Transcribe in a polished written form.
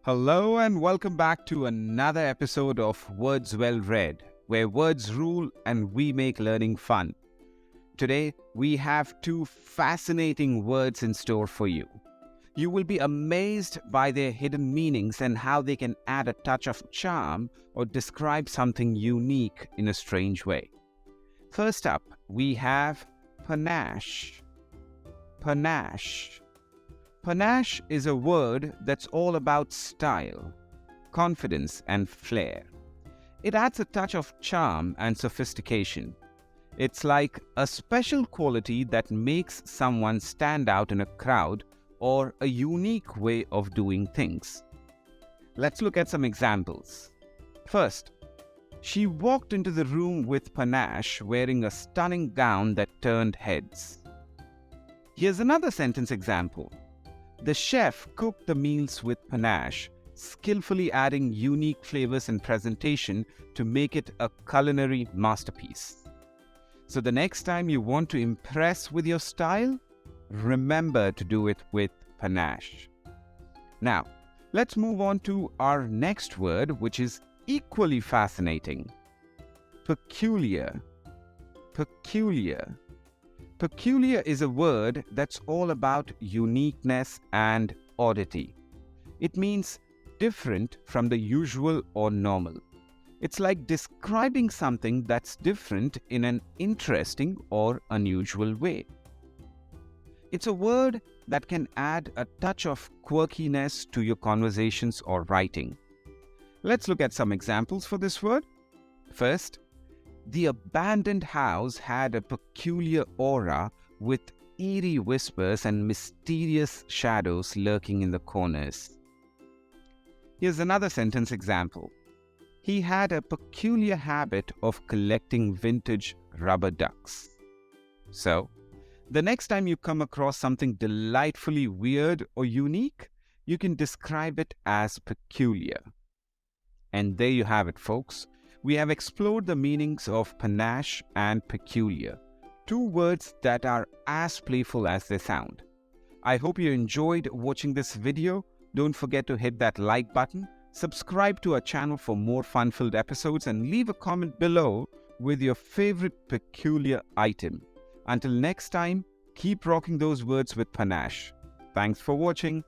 Hello and welcome back to another episode of Words Well Read, where words rule and we make learning fun. Today, we have two fascinating words in store for you. You will be amazed by their hidden meanings and how they can add a touch of charm or describe something unique in a strange way. First up, we have panache. Panache. Panache is a word that's all about style, confidence, and flair. It adds a touch of charm and sophistication. It's like a special quality that makes someone stand out in a crowd or a unique way of doing things. Let's look at some examples. First, she walked into the room with panache, wearing a stunning gown that turned heads. Here's another sentence example. The chef cooked the meals with panache, skillfully adding unique flavors and presentation to make it a culinary masterpiece. So the next time you want to impress with your style, remember to do it with panache. Now, let's move on to our next word, which is equally fascinating. Peculiar. Peculiar. Peculiar is a word that's all about uniqueness and oddity. It means different from the usual or normal. It's like describing something that's different in an interesting or unusual way. It's a word that can add a touch of quirkiness to your conversations or writing. Let's look at some examples for this word. First, the abandoned house had a peculiar aura with eerie whispers and mysterious shadows lurking in the corners. Here's another sentence example. He had a peculiar habit of collecting vintage rubber ducks. So, the next time you come across something delightfully weird or unique, you can describe it as peculiar. And there you have it, folks. We have explored the meanings of panache and peculiar, two words that are as playful as they sound. I hope you enjoyed watching this video. Don't forget to hit that like button, subscribe to our channel for more fun-filled episodes, and leave a comment below with your favorite peculiar item. Until next time, keep rocking those words with panache. Thanks for watching.